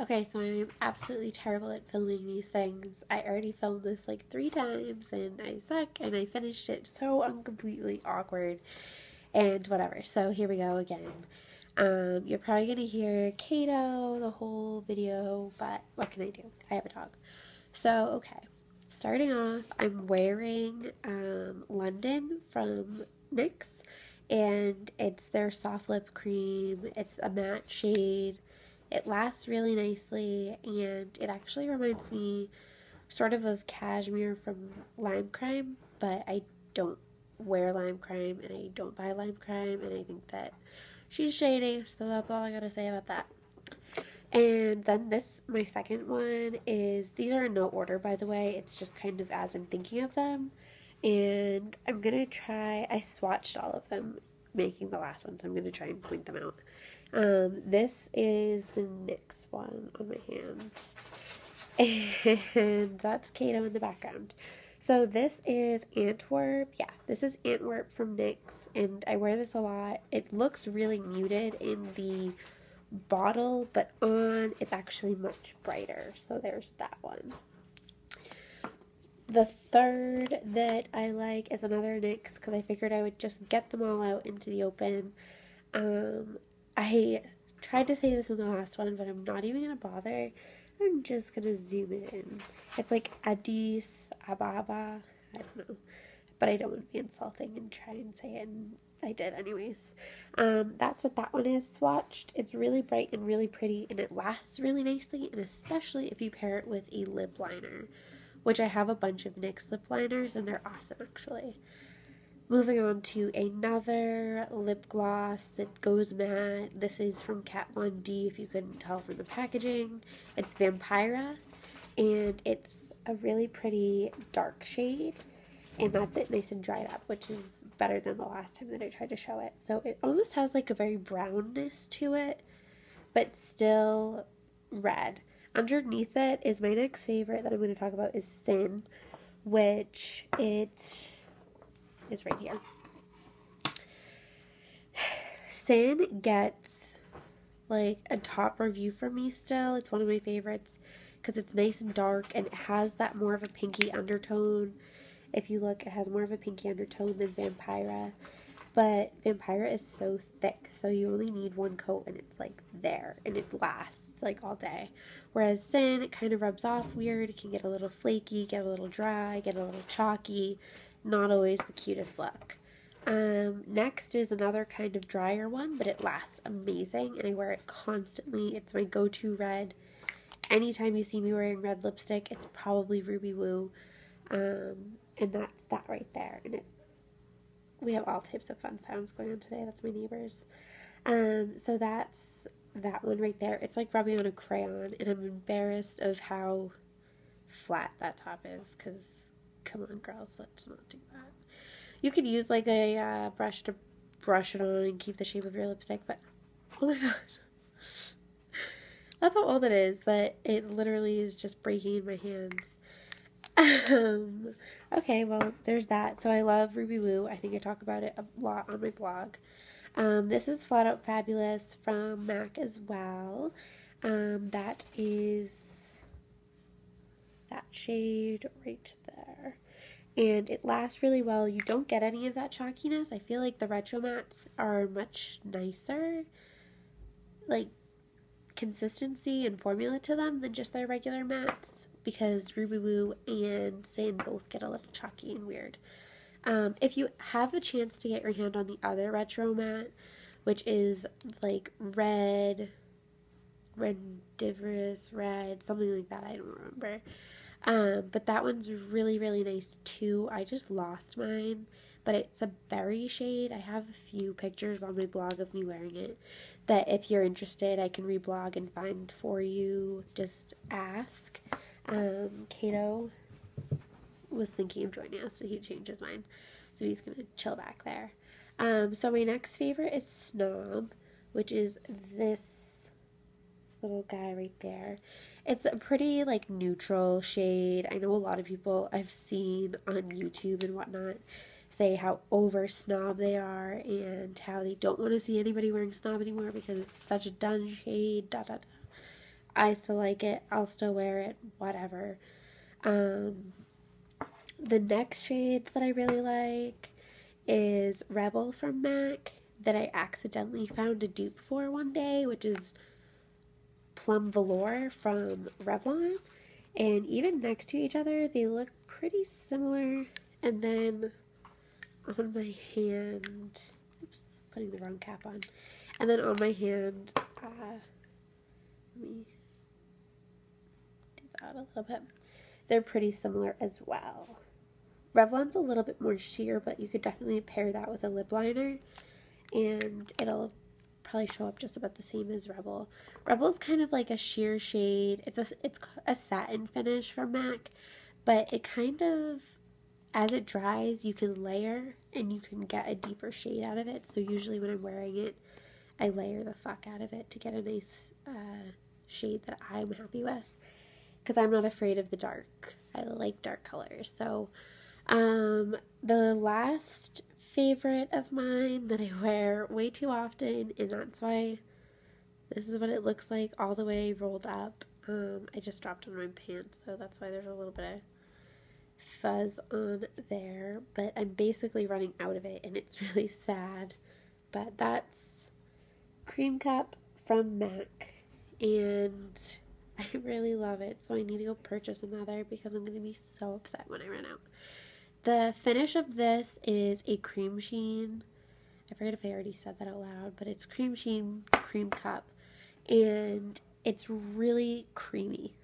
Okay, so I'm absolutely terrible at filming these things. I already filmed this like 3 times and I suck and I finished it so uncompletely awkward and whatever. So here we go again. You're probably gonna hear Kato the whole video, but what can I do? I have a dog. So, okay. Starting off, I'm wearing London from NYX, and it's their soft lip cream. It's a matte shade. It lasts really nicely, and it actually reminds me sort of Cashmere from Lime Crime, but I don't wear Lime Crime, and I don't buy Lime Crime, and I think that she's shady, so that's all I gotta say about that. And then this, my second one is, these are in no order by the way, it's just kind of as I'm thinking of them. And I'm gonna try, I swatched all of them making the last one, so I'm gonna try and point them out. This is the NYX one on my hands. And that's Kato in the background. So this is Antwerp. Yeah, this is Antwerp from NYX, and I wear this a lot. It looks really muted in the bottle, but on it's actually much brighter. So there's that one. The third that I like is another NYX because I figured I would just get them all out into the open. I tried to say this in the last one, but I'm not even gonna bother. I'm just gonna zoom it in. It's like Addis Ababa. I don't know, but I don't want to be insulting and try and say it, and I did anyways. That's what that one is swatched. It's really bright and really pretty, and it lasts really nicely, and especially if you pair it with a lip liner, which I have a bunch of NYX lip liners, and they're awesome actually. Moving on to another lip gloss that goes matte. This is from Kat Von D, if you couldn't tell from the packaging. It's Vampira, and it's a really pretty dark shade. And that's it, nice and dried up, which is better than the last time that I tried to show it. So it almost has like a very brownness to it, but still red. Underneath it is my next favorite that I'm going to talk about is Sin, which it is right here. Sin gets like a top review from me still. It's one of my favorites because it's nice and dark and it has that more of a pinky undertone. If you look, it has more of a pinky undertone than Vampira. But Vampira is so thick, so you only need one coat and it's like there and it lasts like all day. Whereas Sin, it kind of rubs off weird. It can get a little flaky, get a little dry, get a little chalky. Not always the cutest look. Next is another kind of drier one, but it lasts amazing and I wear it constantly. It's my go-to red. Anytime you see me wearing red lipstick, it's probably Ruby Woo. And that's that right there. And we have all types of fun sounds going on today. That's my neighbors. So that's that one right there. It's like rubbing on a crayon, and I'm embarrassed of how flat that top is, because come on girls, let's not do that. You could use like a brush to brush it on and keep the shape of your lipstick, but oh my god. That's how old it is, that it literally is just breaking in my hands. Okay, well, there's that. So I love Ruby Woo. I think I talk about it a lot on my blog. This is Flat Out Fabulous from MAC as well. That is that shade right there. And it lasts really well. You don't get any of that chalkiness. I feel like the retro mattes are much nicer, like consistency and formula to them, than just their regular mattes, because Ruby Woo and Sin both get a little chalky and weird. If you have a chance to get your hand on the other retro matte, which is like Redivorous Red, something like that, I don't remember. But that one's really, really nice too. I just lost mine, but it's a berry shade. I have a few pictures on my blog of me wearing it that if you're interested, I can reblog and find for you. Just ask. Kato was thinking of joining us, but he changed his mind, so he's gonna chill back there. So my next favorite is Snob, which is this little guy right there. It's a pretty like neutral shade. I know a lot of people I've seen on YouTube and whatnot say how over snob they are and how they don't want to see anybody wearing Snob anymore because it's such a done shade. Da, da, da. I still like it. I'll still wear it, whatever. The next shades that I really like is Rebel from MAC that I accidentally found a dupe for one day, which is Plum Velour from Revlon. And even next to each other, they look pretty similar. And then on my hand, oops, putting the wrong cap on. And then on my hand, let me do that a little bit. They're pretty similar as well. Revlon's a little bit more sheer, but you could definitely pair that with a lip liner, and it'll probably show up just about the same as Rebel. Rebel's kind of like a sheer shade. It's a satin finish from MAC, but it kind of, as it dries, you can layer and you can get a deeper shade out of it. So usually when I'm wearing it, I layer the fuck out of it to get a nice shade that I'm happy with, because I'm not afraid of the dark. I like dark colors. So the last favorite of mine that I wear way too often, and that's why this is what it looks like all the way rolled up. I just dropped on my pants, so that's why there's a little bit of fuzz on there, but I'm basically running out of it, and it's really sad. But that's Cream Cup from MAC, and I really love it, so I need to go purchase another because I'm going to be so upset when I run out. The finish of this is a cream sheen. I forget if I already said that out loud, but it's cream sheen Cream Cup, and it's really creamy.